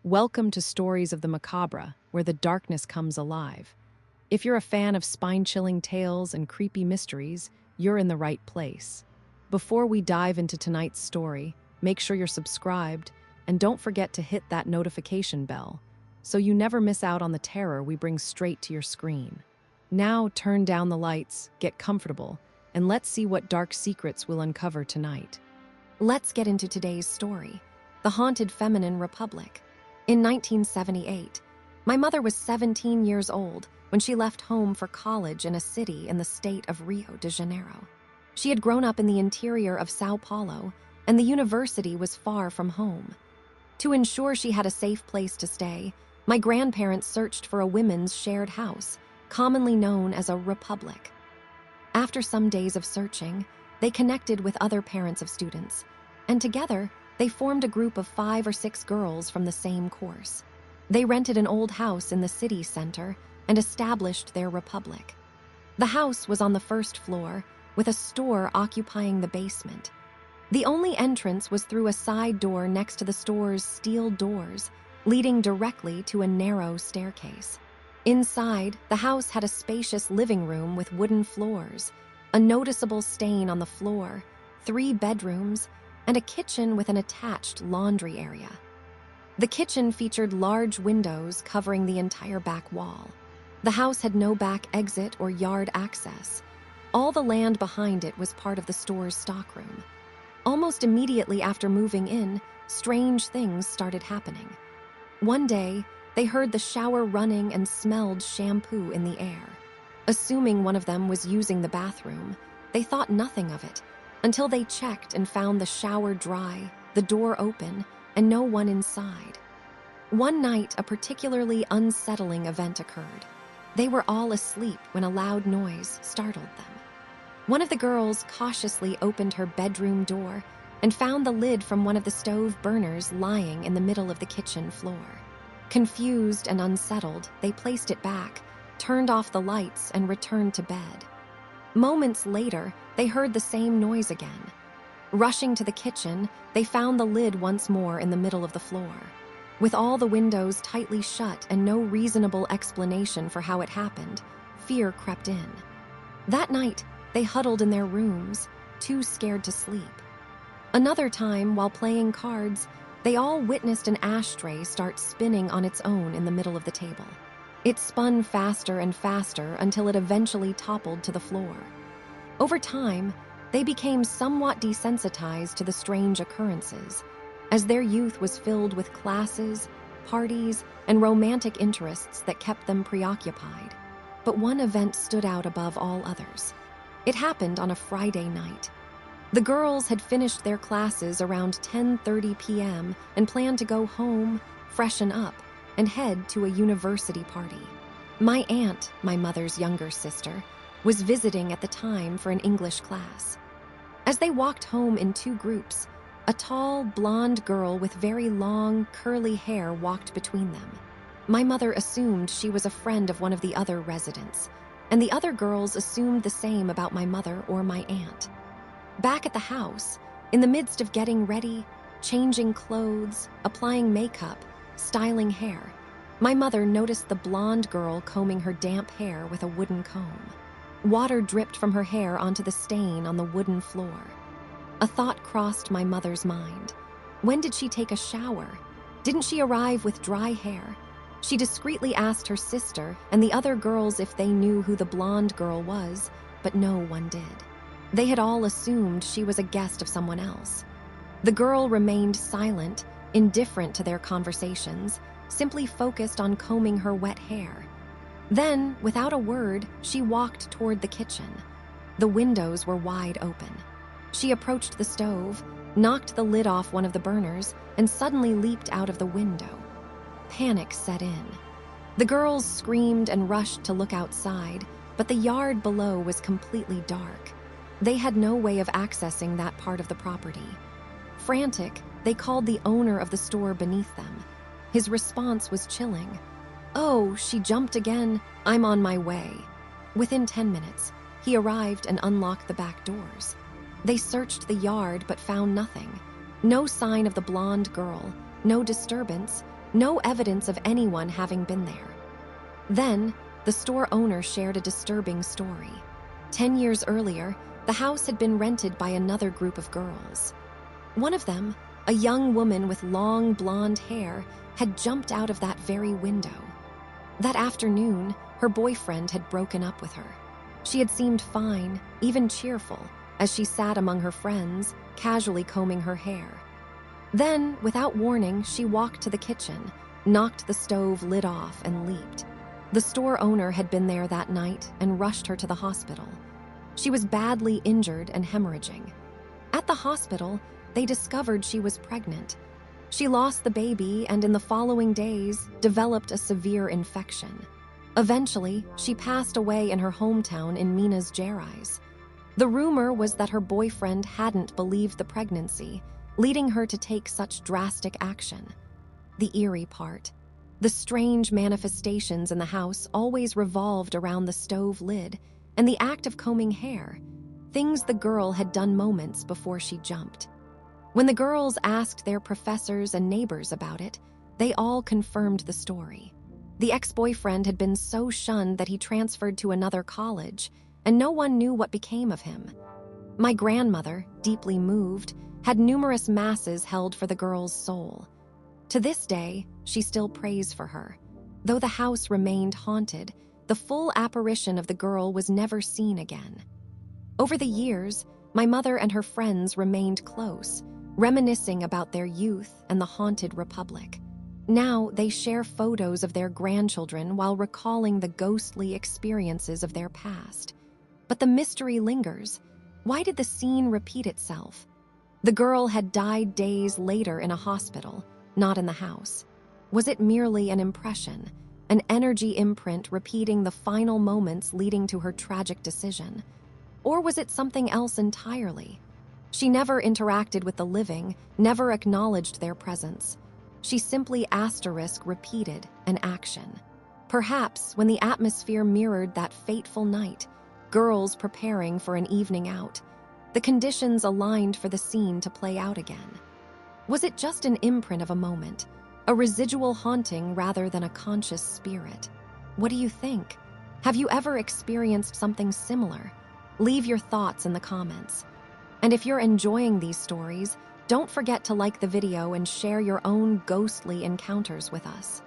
Welcome to Stories of the Macabre, where the darkness comes alive. If you're a fan of spine-chilling tales and creepy mysteries, you're in the right place. Before we dive into tonight's story, make sure you're subscribed and don't forget to hit that notification bell so you never miss out on the terror we bring straight to your screen. Now turn down the lights, get comfortable, and let's see what dark secrets we'll uncover tonight. Let's get into today's story, The Haunted Feminine Republic. In 1978, my mother was 17 years old when she left home for college in a city in the state of Rio de Janeiro. She had grown up in the interior of Sao Paulo, and the university was far from home. To ensure she had a safe place to stay, my grandparents searched for a women's shared house, commonly known as a republic. After some days of searching, they connected with other parents of students, and together, they formed a group of 5 or 6 girls from the same course. They rented an old house in the city center and established their republic. The house was on the first floor, with a store occupying the basement. The only entrance was through a side door next to the store's steel doors, leading directly to a narrow staircase. Inside, the house had a spacious living room with wooden floors, a noticeable stain on the floor, 3 bedrooms, and a kitchen with an attached laundry area. The kitchen featured large windows covering the entire back wall. The house had no back exit or yard access. All the land behind it was part of the store's stockroom. Almost immediately after moving in, strange things started happening. One day, they heard the shower running and smelled shampoo in the air. Assuming one of them was using the bathroom, they thought nothing of it, until they checked and found the shower dry, the door open, and no one inside. One night, a particularly unsettling event occurred. They were all asleep when a loud noise startled them. One of the girls cautiously opened her bedroom door and found the lid from one of the stove burners lying in the middle of the kitchen floor. Confused and unsettled, they placed it back, turned off the lights, and returned to bed. Moments later, they heard the same noise again. Rushing to the kitchen, they found the lid once more in the middle of the floor. With all the windows tightly shut and no reasonable explanation for how it happened, fear crept in. That night, they huddled in their rooms, too scared to sleep. Another time, while playing cards, they all witnessed an ashtray start spinning on its own in the middle of the table. It spun faster and faster until it eventually toppled to the floor. Over time, they became somewhat desensitized to the strange occurrences, as their youth was filled with classes, parties, and romantic interests that kept them preoccupied. But one event stood out above all others. It happened on a Friday night. The girls had finished their classes around 10:30 p.m. and planned to go home, freshen up, and head to a university party. My aunt, my mother's younger sister, was visiting at the time for an English class. As they walked home in 2 groups, a tall, blonde girl with very long, curly hair walked between them. My mother assumed she was a friend of one of the other residents, and the other girls assumed the same about my mother or my aunt. Back at the house, in the midst of getting ready, changing clothes, applying makeup, styling hair, my mother noticed the blonde girl combing her damp hair with a wooden comb. Water dripped from her hair onto the stain on the wooden floor. A thought crossed my mother's mind. When did she take a shower? Didn't she arrive with dry hair? She discreetly asked her sister and the other girls if they knew who the blonde girl was, but no one did. They had all assumed she was a guest of someone else. The girl remained silent, indifferent to their conversations, simply focused on combing her wet hair. Then, without a word, she walked toward the kitchen. The windows were wide open. She approached the stove, knocked the lid off one of the burners, and suddenly leaped out of the window. Panic set in. The girls screamed and rushed to look outside, but the yard below was completely dark. They had no way of accessing that part of the property. Frantic, they called the owner of the store beneath them. His response was chilling. "Oh," she jumped again, "I'm on my way." Within 10 minutes, he arrived and unlocked the back doors. They searched the yard but found nothing. No sign of the blonde girl, no disturbance, No evidence of anyone having been there. Then, the store owner shared a disturbing story. 10 years earlier, the house had been rented by another group of girls. One of them, a young woman with long blonde hair, had jumped out of that very window. That afternoon, her boyfriend had broken up with her. She had seemed fine, even cheerful, as she sat among her friends, casually combing her hair. Then, without warning, she walked to the kitchen, knocked the stove lid off, and leaped. The store owner had been there that night and rushed her to the hospital. She was badly injured and hemorrhaging. At the hospital, they discovered she was pregnant. She lost the baby and in the following days developed a severe infection. Eventually, she passed away in her hometown in Minas Gerais. The rumor was that her boyfriend hadn't believed the pregnancy, leading her to take such drastic action. The eerie part. The strange manifestations in the house always revolved around the stove lid and the act of combing hair, things the girl had done moments before she jumped. When the girls asked their professors and neighbors about it, they all confirmed the story. The ex-boyfriend had been so shunned that he transferred to another college, and no one knew what became of him. My grandmother, deeply moved, had numerous masses held for the girl's soul. To this day, she still prays for her. Though the house remained haunted, the full apparition of the girl was never seen again. Over the years, my mother and her friends remained close, reminiscing about their youth and the haunted republic. Now they share photos of their grandchildren while recalling the ghostly experiences of their past. But the mystery lingers. Why did the scene repeat itself? The girl had died days later in a hospital, not in the house. Was it merely an impression, an energy imprint repeating the final moments leading to her tragic decision? Or was it something else entirely? She never interacted with the living, never acknowledged their presence. She simply repeated an action. Perhaps when the atmosphere mirrored that fateful night, girls preparing for an evening out, the conditions aligned for the scene to play out again. Was it just an imprint of a moment, a residual haunting rather than a conscious spirit? What do you think? Have you ever experienced something similar? Leave your thoughts in the comments. And if you're enjoying these stories, don't forget to like the video and share your own ghostly encounters with us.